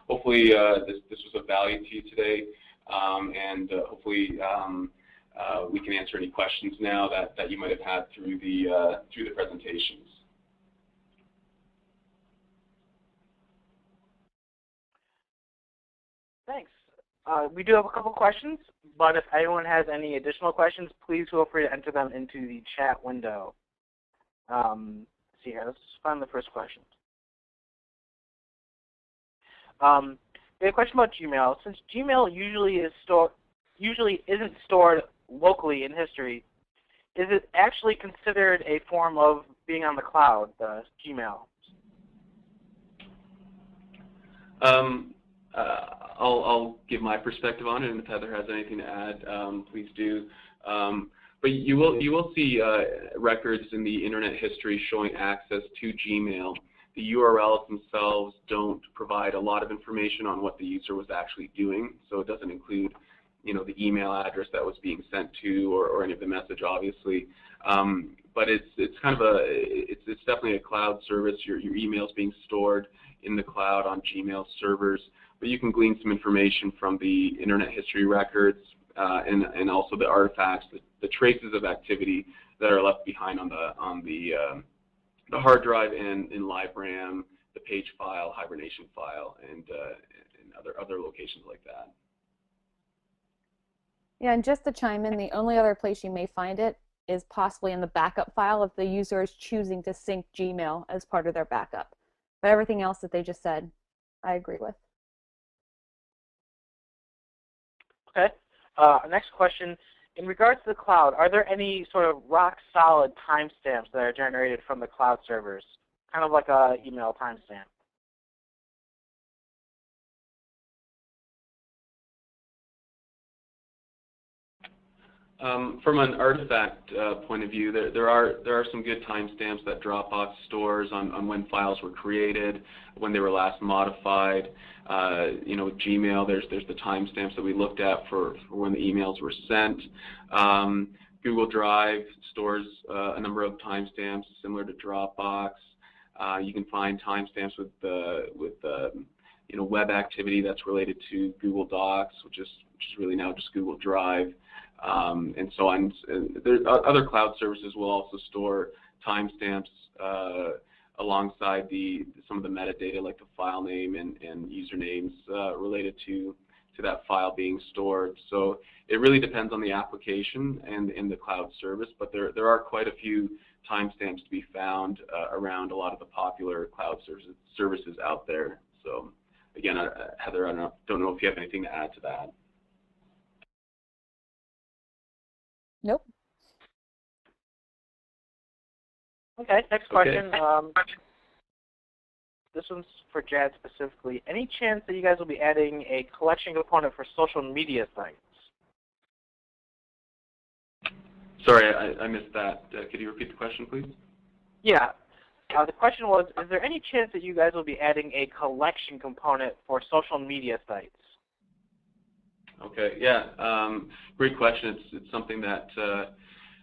hopefully this was of value to you today, and hopefully we can answer any questions now that you might have had through the presentations. Thanks. We do have a couple questions, but if anyone has any additional questions, please feel free to enter them into the chat window. Let's see here. Let's find the first question. We have a question about Gmail. Since Gmail usually isn't stored locally in history, is it actually considered a form of being on the cloud, the Gmail? I'll give my perspective on it, and if Heather has anything to add, please do. But you will see records in the internet history showing access to Gmail. The URLs themselves don't provide a lot of information on what the user was actually doing, so it doesn't include, you know, the email address that was being sent to or any of the message, obviously. But it's kind of it's definitely a cloud service. Your email is being stored in the cloud on Gmail servers, but you can glean some information from the internet history records and also the artifacts, the traces of activity that are left behind on the hard drive and in LiveRAM, the page file, hibernation file, and other locations like that. Yeah, and just to chime in, the only other place you may find it is possibly in the backup file if the user is choosing to sync Gmail as part of their backup. But everything else that they just said, I agree with. Okay. Next question. In regards to the cloud, are there any sort of rock-solid timestamps that are generated from the cloud servers, kind of like an email timestamp? From an artifact point of view, there are some good timestamps that Dropbox stores on when files were created, when they were last modified. You know, with Gmail, there's the timestamps that we looked at for when the emails were sent. Google Drive stores a number of timestamps similar to Dropbox. You can find timestamps with you know, web activity that's related to Google Docs, which is really now just Google Drive. And so on. Other cloud services will also store timestamps alongside some of the metadata like the file name and usernames related to that file being stored. So it really depends on the application and in the cloud service, but there are quite a few timestamps to be found around a lot of the popular cloud services out there. So again, Heather, I don't know if you have anything to add to that. Nope. Okay, next question. Okay. This one's for Jad specifically. Any chance that you guys will be adding a collection component for social media sites? Sorry, I missed that. Could you repeat the question, please? Yeah. The question was, is there any chance that you guys will be adding a collection component for social media sites? Okay, yeah, great question. It's something that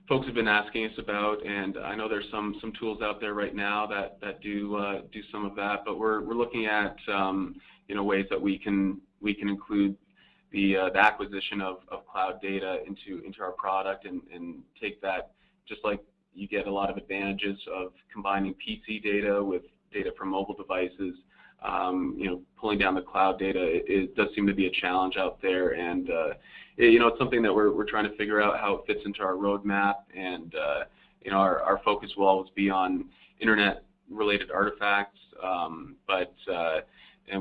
folks have been asking us about, and I know there's some tools out there right now that do some of that, but we're looking at ways that we can include the acquisition of cloud data into our product and take that, just like you get a lot of advantages of combining PC data with data from mobile devices. Pulling down the cloud data, it does seem to be a challenge out there, and it's something that we're trying to figure out how it fits into our roadmap. And our focus will always be on internet-related artifacts, and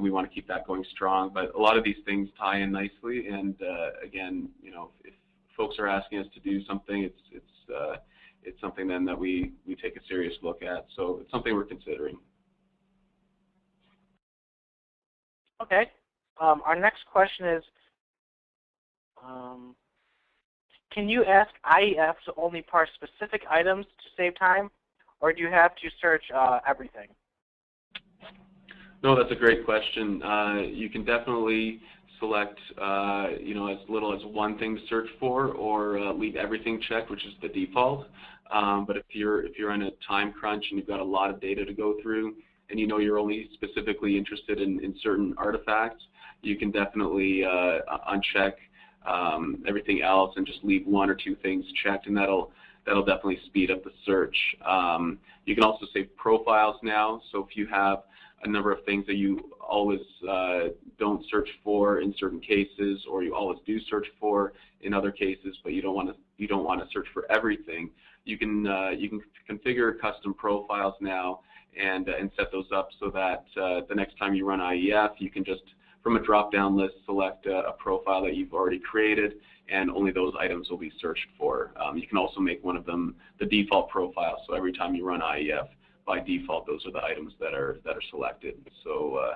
we want to keep that going strong. But a lot of these things tie in nicely, and again, if folks are asking us to do something, it's something then that we take a serious look at. So it's something we're considering. Okay. Our next question is, can you ask IEF to only parse specific items to save time, or do you have to search everything? No, that's a great question. You can definitely select, as little as one thing to search for, or leave everything checked, which is the default. But if you're in a time crunch and you've got a lot of data to go through, and you're only specifically interested in certain artifacts, you can definitely uncheck everything else and just leave one or two things checked, and that'll definitely speed up the search. You can also save profiles now, so if you have a number of things that you always don't search for in certain cases, or you always do search for in other cases, but you don't want to search for everything, you can configure custom profiles now and set those up so that the next time you run IEF, you can just, from a drop-down list, select a profile that you've already created, and only those items will be searched for. You can also make one of them the default profile, so every time you run IEF, by default, those are the items that are selected. So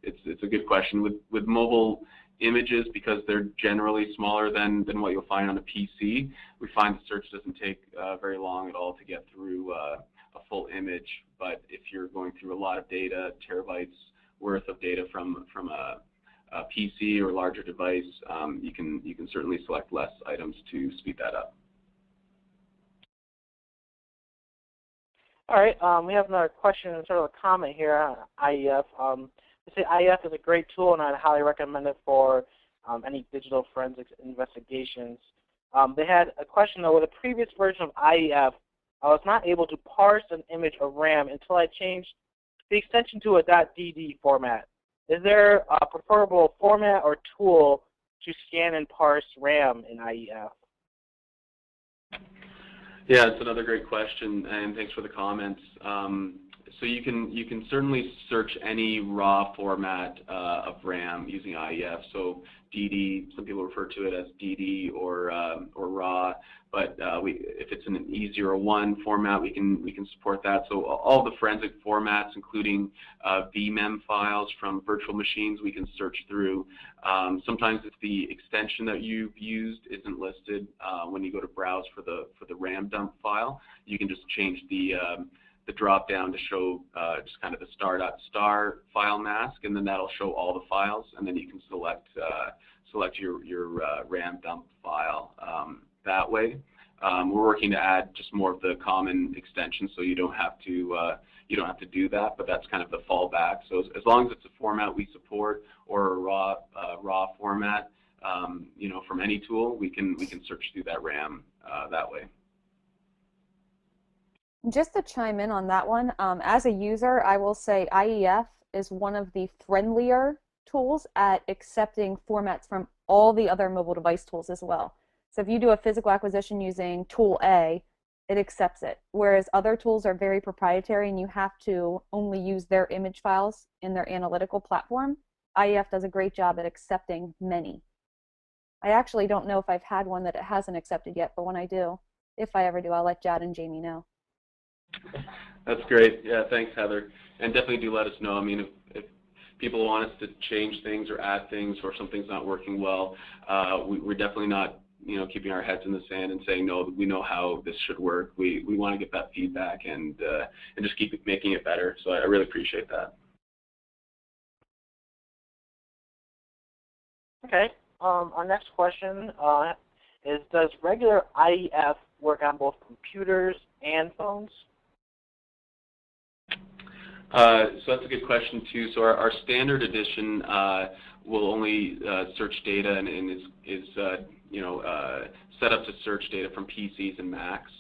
it's a good question. With mobile images, because they're generally smaller than what you'll find on a PC, we find the search doesn't take very long at all to get through a full image. But if you're going through a lot of data, terabytes worth of data from a PC or larger device, you can certainly select less items to speed that up. All right, we have another question and sort of a comment here on IEF. They say IEF is a great tool, and I'd highly recommend it for any digital forensics investigations. They had a question, though. With a previous version of IEF, I was not able to parse an image of RAM until I changed the extension to a .dd format. Is there a preferable format or tool to scan and parse RAM in IEF? Yeah, it's another great question, and thanks for the comments. So you can certainly search any raw format of RAM using IEF. So DD, some people refer to it as DD or RAW, but if it's in an E01 format, we can support that. So all the forensic formats, including VMEM files from virtual machines, we can search through. Sometimes if the extension that you've used isn't listed when you go to browse for the RAM dump file, you can just change the drop down to show just kind of the star.star file mask, and then that'll show all the files, and then you can select your RAM dump file that way. We're working to add just more of the common extensions, so you don't have to do that, but that's kind of the fallback. So as long as it's a format we support, or a raw format, from any tool, we can search through that RAM that way. Just to chime in on that one, as a user, I will say IEF is one of the friendlier tools at accepting formats from all the other mobile device tools as well. So if you do a physical acquisition using tool A, it accepts it, whereas other tools are very proprietary and you have to only use their image files in their analytical platform. IEF does a great job at accepting many. I actually don't know if I've had one that it hasn't accepted yet, but when I do, if I ever do, I'll let Jad and Jamie know. That's great. Yeah, thanks, Heather. And definitely do let us know. I mean, if people want us to change things or add things or something's not working well, we're definitely not, keeping our heads in the sand and saying, no, we know how this should work. We want to get that feedback and just keep making it better. So I really appreciate that. Okay. Our next question is, does regular IEF work on both computers and phones? So that's a good question too. So our standard edition will only search data and is set up to search data from PCs and Macs.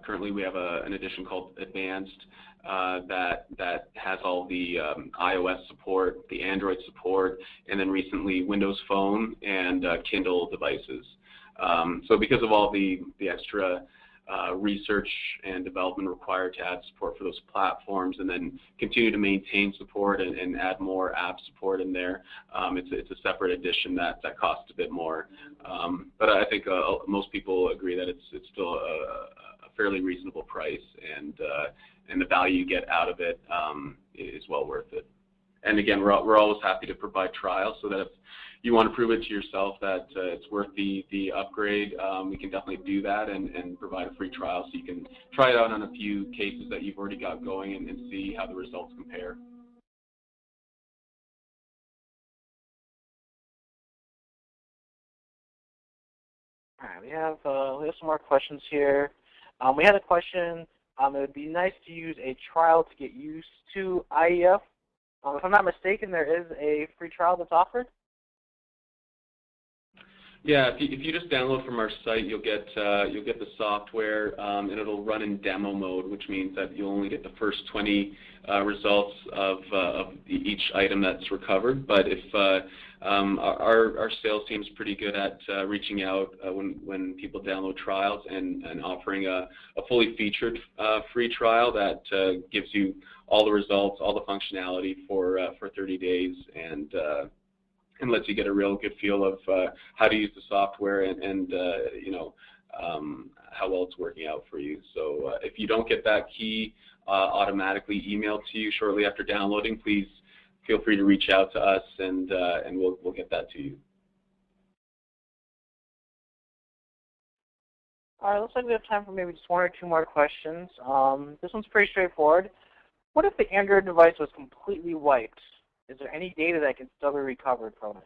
Currently, we have an edition called Advanced that has all the iOS support, the Android support, and then recently Windows Phone and Kindle devices. So because of all the extra research and development required to add support for those platforms and then continue to maintain support and add more app support in there, it's a separate edition that costs a bit more. But I think most people agree that it's still a fairly reasonable price, and the value you get out of it is well worth it. And again, we're always happy to provide trials, so that if you want to prove it to yourself that it's worth the upgrade, we can definitely do that and provide a free trial so you can try it out on a few cases that you've already got going and see how the results compare. All right, we have some more questions here. We had a question. It would be nice to use a trial to get used to IEF. If I'm not mistaken, there is a free trial that's offered. Yeah, if you just download from our site, you'll get the software, and it'll run in demo mode, which means that you'll only get the first 20 results of each item that's recovered. But if our sales team is pretty good at reaching out when people download trials and offering a fully featured free trial that gives you all the results, all the functionality for 30 days, and lets you get a real good feel of how to use the software and how well it's working out for you. So if you don't get that key automatically emailed to you shortly after downloading, please feel free to reach out to us, and we'll get that to you. All right, looks like we have time for maybe just one or two more questions. This one's pretty straightforward. What if the Android device was completely wiped? Is there any data that can still be recovered from it?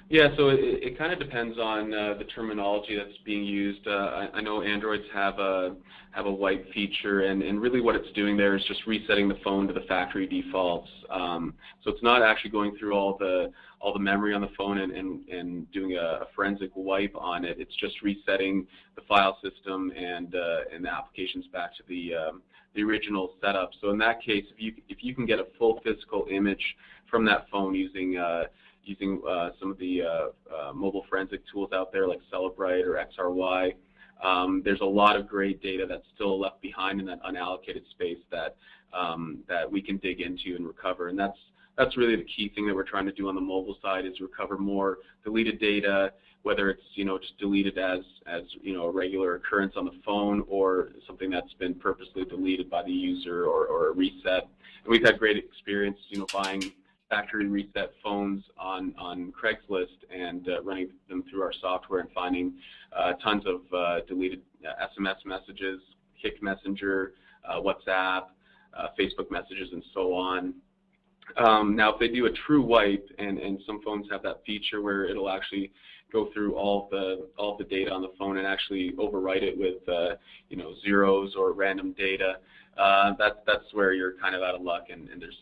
Yeah, so it kind of depends on the terminology that's being used. I know Androids have a wipe feature, and really what it's doing there is just resetting the phone to the factory defaults. So it's not actually going through all the memory on the phone and doing a forensic wipe on it. It's just resetting the file system and the applications back to the original setup. So in that case, if you can get a full physical image from that phone using some of the mobile forensic tools out there like Celebrite or XRY, there's a lot of great data that's still left behind in that unallocated space that we can dig into and recover. And that's really the key thing that we're trying to do on the mobile side, is recover more deleted data, whether it's just deleted as a regular occurrence on the phone or something that's been purposely deleted by the user or a reset. And we've had great experience buying factory reset phones on Craigslist and running them through our software and finding tons of deleted SMS messages, Kik Messenger, WhatsApp, Facebook messages, and so on. Now, if they do a true wipe, and some phones have that feature where it'll actually go through all the data on the phone and actually overwrite it with zeros or random data, that's where you're kind of out of luck, and there's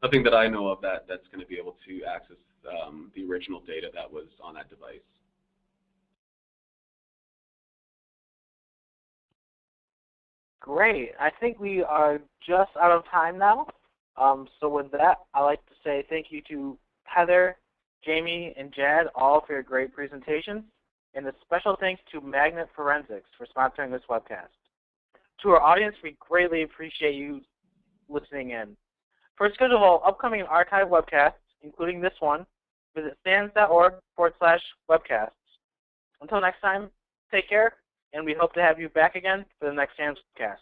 nothing that I know of that's going to be able to access the original data that was on that device. Great. I think we are just out of time now. So with that, I'd like to say thank you to Heather, Jamie, and Jad, all for your great presentations, and a special thanks to Magnet Forensics for sponsoring this webcast. To our audience, we greatly appreciate you listening in. For a schedule of all upcoming archive webcasts, including this one, visit sans.org/webcasts. Until next time, take care, and we hope to have you back again for the next SANS webcast.